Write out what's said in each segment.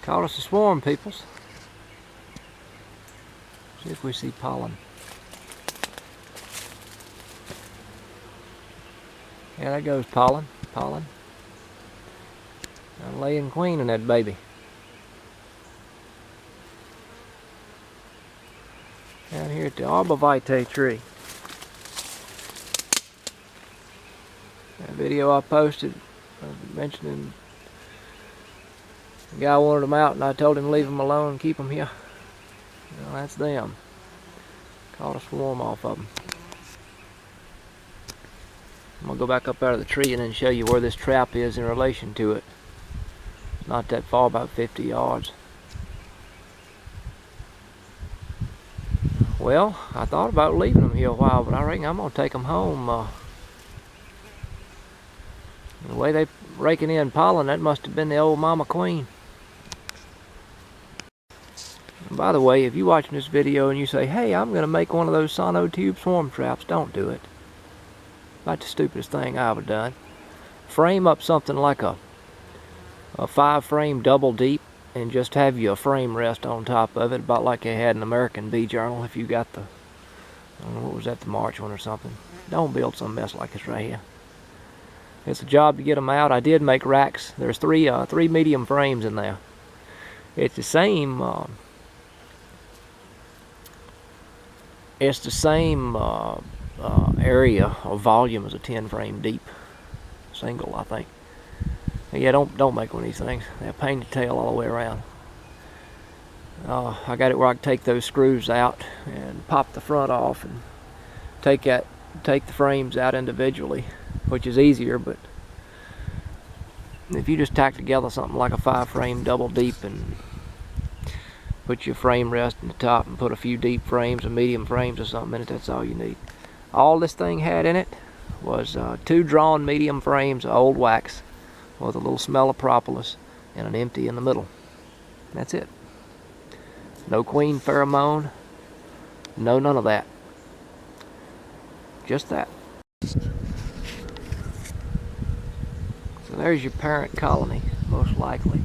Caught us a swarm, peoples. See if we see pollen. Yeah, there goes pollen. Pollen. I'm laying queen in that baby. Down here at the Arborvitae tree. That video I posted mentioning the guy wanted them out, and I told him to leave them alone, keep them here. Well, that's them. Caught a swarm off of them. I'm going to go back up out of the tree and then show you where this trap is in relation to it. It's not that far, about 50 yards. Well, I thought about leaving them here a while, but I reckon I'm going to take them home. The way they raking in pollen, that must have been the old mama queen. And by the way, if you're watching this video and you say, hey, I'm going to make one of those sonotube swarm traps, don't do it. About the stupidest thing I ever done. Frame up something like a 5-frame double deep and just have you a frame rest on top of it, about like they had in American Bee Journal. If you got the, I don't know, what was that, the March one or something. Don't build some mess like this right here. It's a job to get them out. I did make racks. There's three medium frames in there. It's the same. It's the same area or volume as a 10-frame deep single, I think. Yeah, don't make one of these things. They're a pain in the tail all the way around. I got it where I can take those screws out and pop the front off and take the frames out individually, which is easier. But if you just tack together something like a 5-frame double deep and put your frame rest in the top and put a few deep frames or medium frames or something in it, that's all you need. All this thing had in it was 2 drawn medium frames of old wax with a little smell of propolis and an empty in the middle. That's it. No queen pheromone, no none of that. Just that. So there's your parent colony, most likely.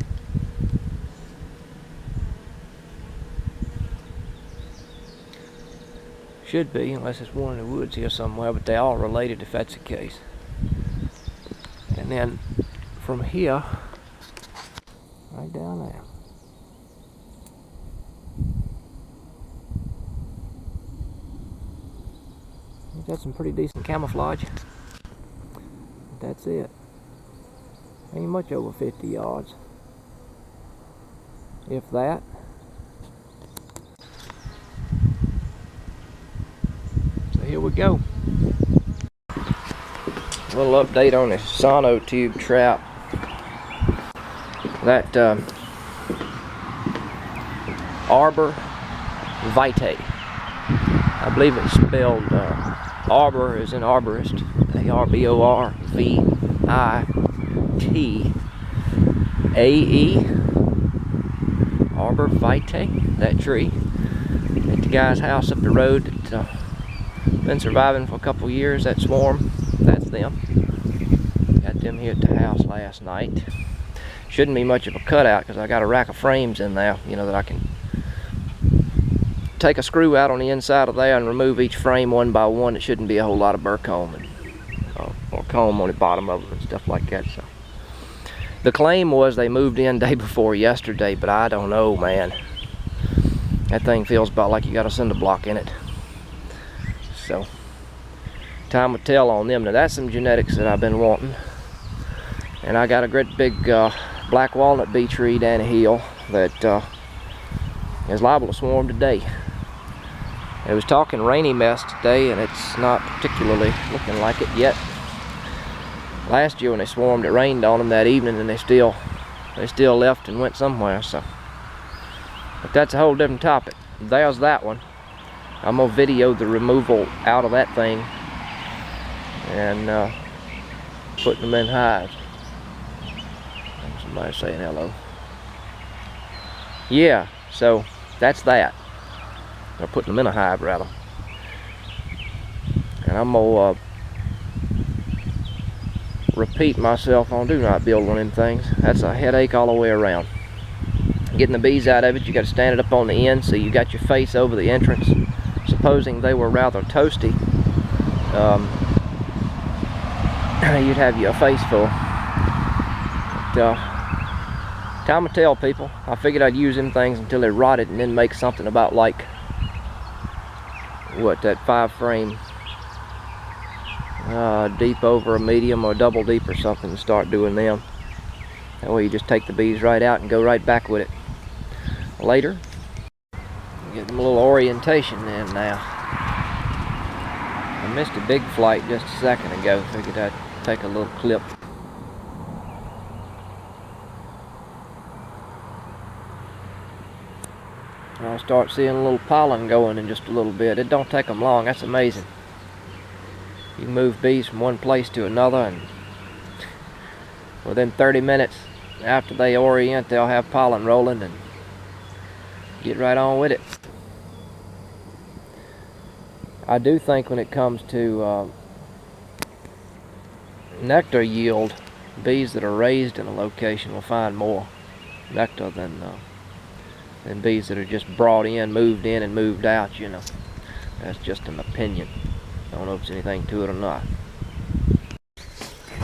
Should be, unless it's one in the woods here somewhere, but they all related if that's the case. And then from here, right down there. That's some pretty decent camouflage. That's it. Ain't much over 50 yards. If that. So here we go. A little update on this sonotube trap. That Arborvitae. I believe it's spelled arbor as in arborist. A-R-B-O-R-V-I-T-A-E. Arborvitae. That tree at the guy's house up the road that been surviving for a couple years. That swarm. That's them. Got them here at the house last night. Shouldn't be much of a cutout because I got a rack of frames in there, you know, that I can take a screw out on the inside of there and remove each frame one by one. It shouldn't be a whole lot of burr comb and or comb on the bottom of them and stuff like that. So the claim was they moved in day before yesterday, but I don't know, man. That thing feels about like you got a cinder block in it. So time will tell on them. Now that's some genetics that I've been wanting. And I got a great big black walnut bee tree down the hill that is liable to swarm today. It was talking rainy mess today, and it's not particularly looking like it yet. Last year when they swarmed, it rained on them that evening, and they still left and went somewhere. So, but that's a whole different topic. There's that one. I'm gonna video the removal out of that thing and putting them in hives. Somebody saying hello. Yeah, so that's that. I'm putting them in a hive, rather. And I'm gonna repeat myself on do not build one of them things. That's a headache all the way around. getting the bees out of it, you got to stand it up on the end so you got your face over the entrance. Supposing they were rather toasty, you'd have your face full. But, time to tell, people. I figured I'd use them things until they rotted and then make something about like, what, that 5-frame deep over a medium or double deep or something, and start doing them. That way you just take the bees right out and go right back with it. Later, get them a little orientation in now. I missed a big flight just a second ago. Figured I'd take a little clip. I'll start seeing a little pollen going in just a little bit. It don't take them long. That's amazing. You can move bees from one place to another, and within 30 minutes after they orient, they'll have pollen rolling and get right on with it. I do think when it comes to nectar yield, bees that are raised in a location will find more nectar than bees that are just brought in, moved in, and moved out, you know. That's just an opinion. I don't know if there's anything to it or not.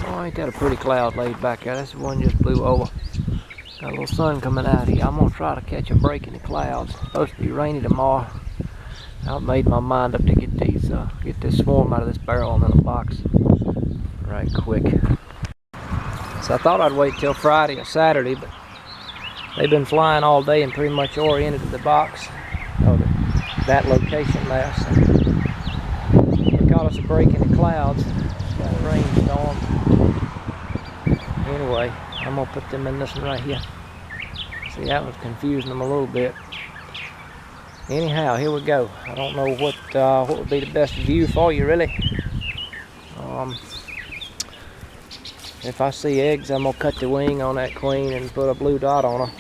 Oh, ain't that a pretty cloud laid back there? This one just blew over. Got a little sun coming out here. I'm gonna try to catch a break in the clouds. It's supposed to be rainy tomorrow. I've made my mind up to get these, get this swarm out of this barrel and in a box right quick. So I thought I'd wait till Friday or Saturday, but they've been flying all day and pretty much oriented to the box, that location there. So it got us a break in the clouds. Got a rainstorm. Anyway, I'm gonna put them in this one right here. See, that was confusing them a little bit. Anyhow, here we go. I don't know what would be the best view for you, really. If I see eggs, I'm gonna cut the wing on that queen and put a blue dot on her.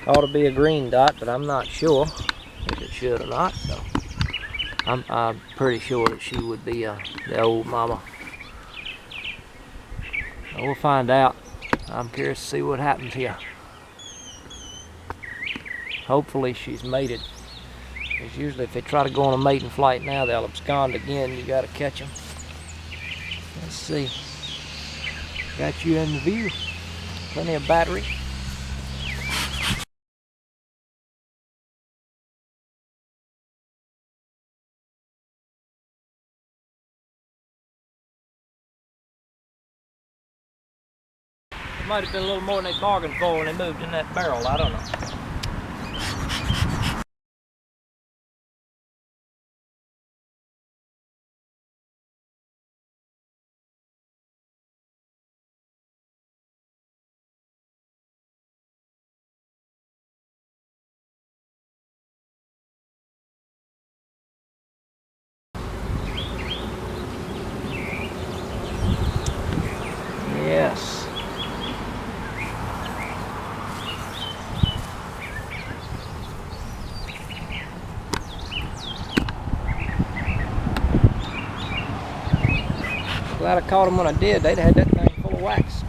Ought to be a green dot, but I'm not sure if it should or not. So I'm pretty sure that she would be the old mama. So we'll find out. I'm curious to see what happens here. Hopefully she's mated. Because usually if they try to go on a mating flight now, they'll abscond again. You got to catch them. Let's see. Got you in the view. Plenty of battery. It might have been a little more than they bargained for when they moved in that barrel. I don't know. Yes. Glad I caught them when I did. They'd had that thing full of wax.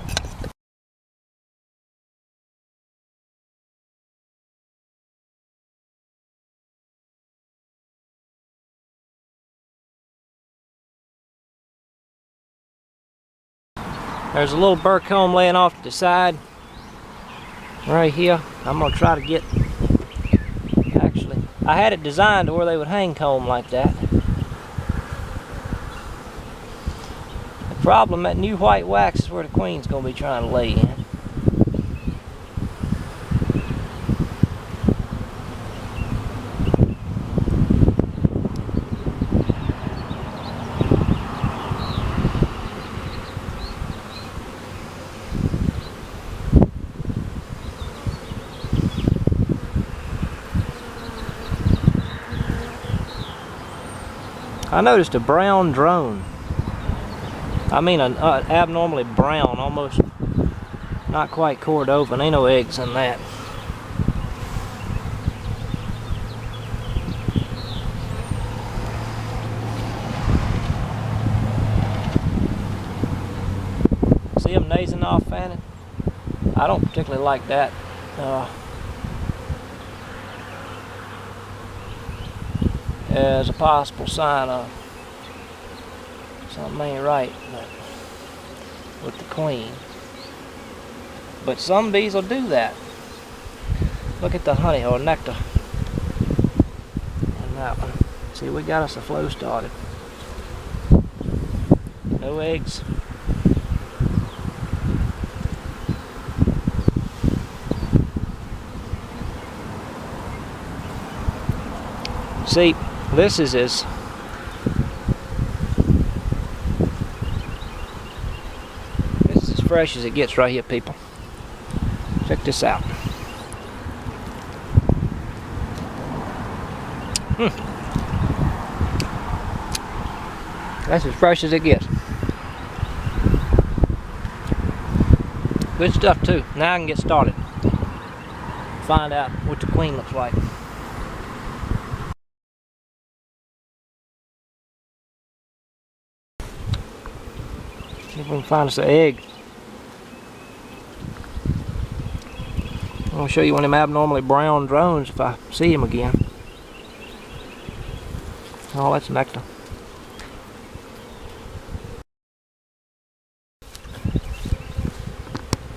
There's a little burr comb laying off to the side right here. I'm gonna try to get, actually, I had it designed to where they would hang comb like that. The problem, that new white wax is where the queen's gonna be trying to lay in. I noticed a brown drone. I mean an abnormally brown, almost not quite Cordovan. Ain't no eggs in that. See them nazing off, Fanning? I don't particularly like that. as a possible sign of something ain't right with the queen. But some bees will do that. Look at the honey or nectar in that one. See, we got us a flow started. No eggs. See, this is as fresh as it gets right here, people. Check this out. That's as fresh as it gets. Good stuff too. Now I can get started. Find out what the queen looks like. See if we can find us an egg. I'll show you one of them abnormally brown drones if I see him again. Oh, that's nectar.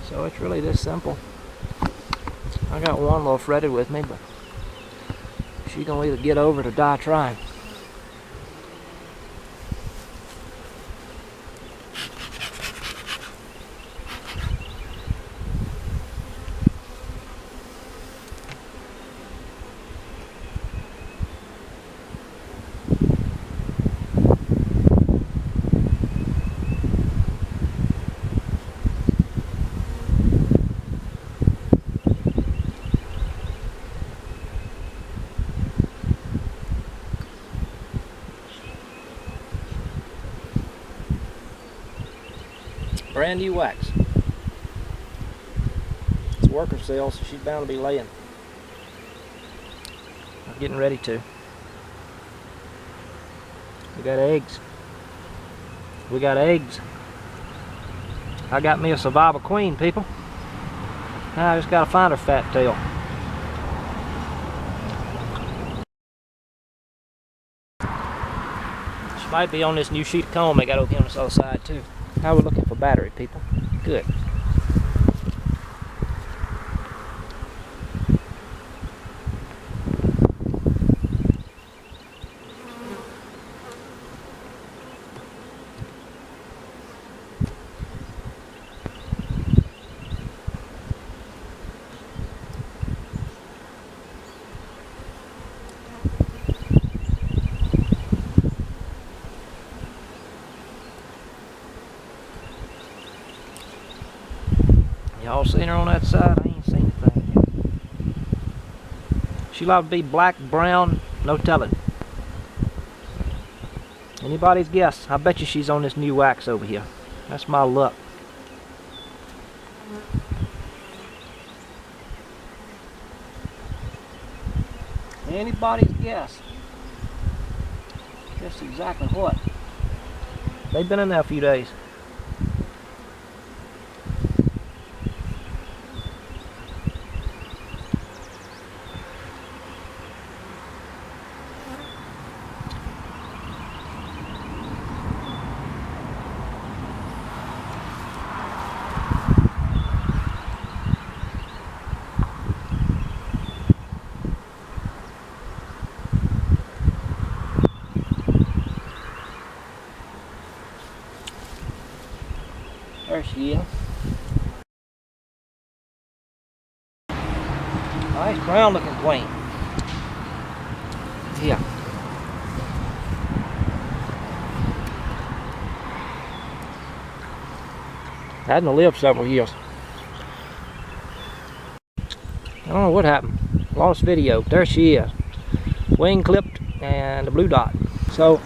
So it's really this simple. I got one little fretted with me, but she's gonna either get over it or die trying. Brand new wax. It's worker cell, so she's bound to be laying. I'm getting ready to. We got eggs. We got eggs. I got me a survivor queen, people. Now I just gotta find her fat tail. She might be on this new sheet of comb they got over here on this other side too. Now we're looking for battery, people. Good. Y'all seen her on that side? I ain't seen a thing yet. She like to be black, brown, no telling. Anybody's guess? I bet you she's on this new wax over here. That's my luck. Anybody's guess? Guess exactly what? They've been in there a few days. There she is. Nice brown looking queen. Yeah. Hadn't lived several years. I don't know what happened. Lost video. There she is. Wing clipped and a blue dot. So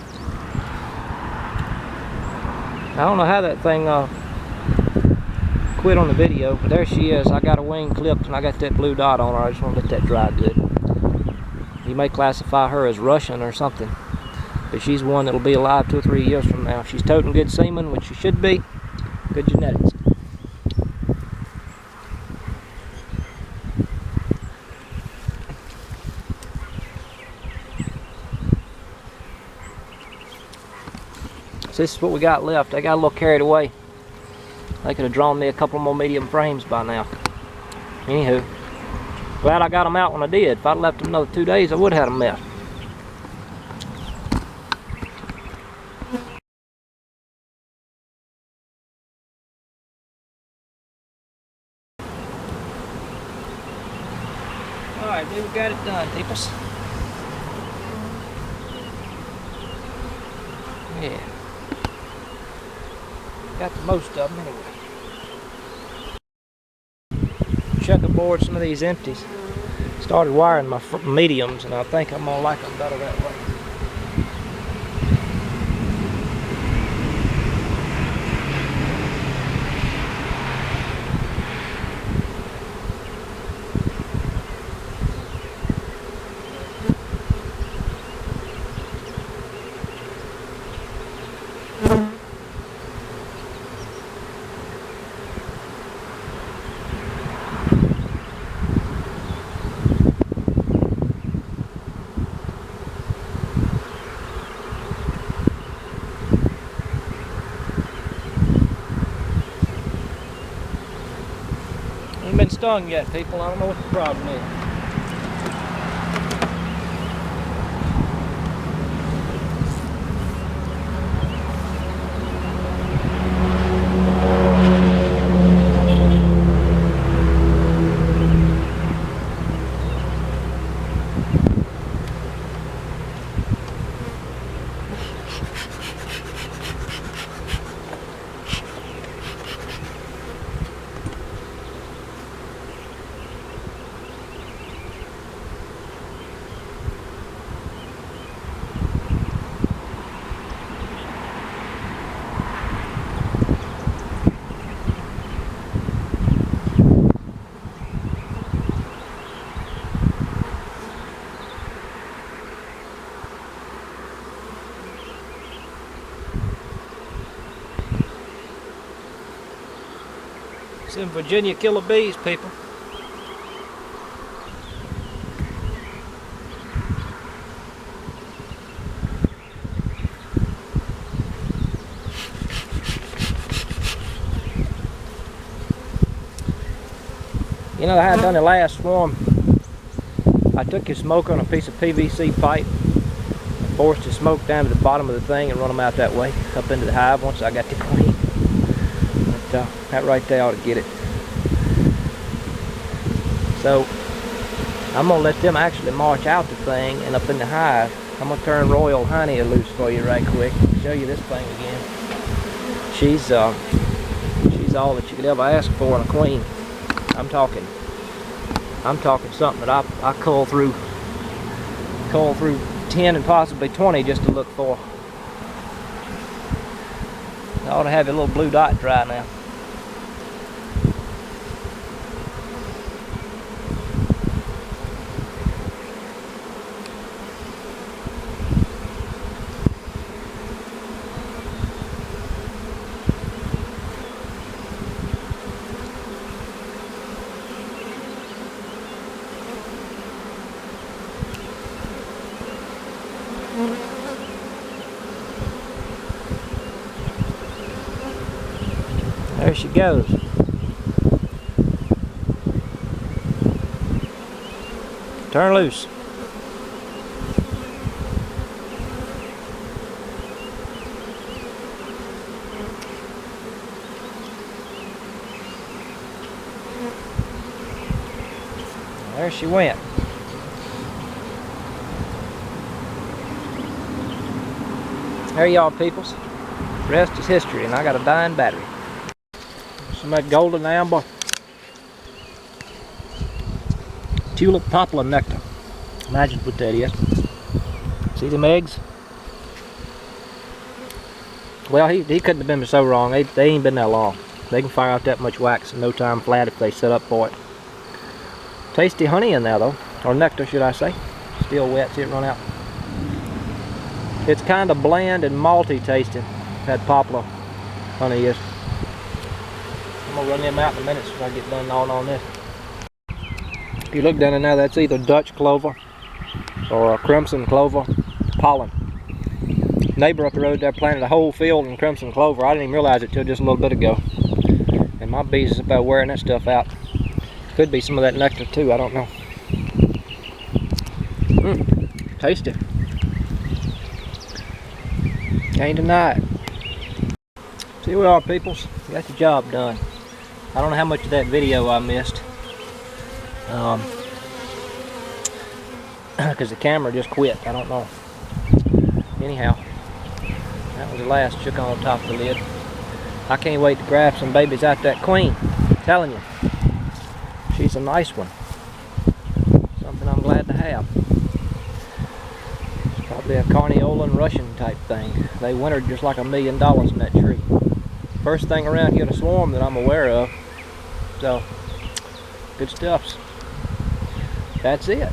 I don't know how that thing quit on the video, but there she is. I got a wing clipped and I got that blue dot on her. I just want to let that dry good. You may classify her as Russian or something, but she's one that'll be alive 2 or 3 years from now. She's toting good semen, which she should be. Good genetics. this is what we got left. I got a little carried away. They could have drawn me a couple more medium frames by now. Anywho, glad I got them out when I did. If I'd left them another 2 days, I would have had them mess. Alright, we got it done, peoples. Yeah. Got the most of them anyway. Checkerboard some of these empties. Started wiring my mediums, and I think I'm gonna like them better that way. Ain't been stung yet, people. I don't know what the problem is. Some Virginia killer bees, people. You know, I had done the last swarm. I took his smoker on a piece of PVC pipe, forced the smoke down to the bottom of the thing and run them out that way, up into the hive once I got the queen. But that right there ought to get it. So I'm gonna let them actually march out the thing and up in the hive. I'm gonna turn Royal Honey loose for you right quick. Show you this thing again. She's all that you could ever ask for in a queen. I'm talking something that I cull through 10 and possibly 20 just to look for. I ought to have a little blue dot dry now. There she goes. Turn loose. There she went. There y'all peoples. The rest is history, and I got a dying battery. Some of that golden amber tulip poplar nectar. Imagine what that is. See them eggs? Well, he couldn't have been so wrong. They ain't been that long. They can fire out that much wax in no time flat if they set up for it. Tasty honey in there though, or nectar should I say. Still wet, see it run out. It's kind of bland and malty tasting, that poplar honey is. I'm gonna run them out in a minute so I get done gnawing on this. If you look down in there, that's either Dutch clover or a crimson clover pollen. Neighbor up the road there planted a whole field in crimson clover. I didn't even realize it till just a little bit ago. And my bees is about wearing that stuff out. Could be some of that nectar too, I don't know. Tasty. Can't deny it. So here we are, peoples. We got the job done. I don't know how much of that video I missed. Because the camera just quit. I don't know. Anyhow, that was the last shook on top of the lid. I can't wait to grab some babies out that queen. I'm telling you. She's a nice one. Something I'm glad to have. It's probably a Carniolan Russian type thing. They wintered just like $1 million in that tree. First thing around here to swarm that I'm aware of. So, good stuff. That's it.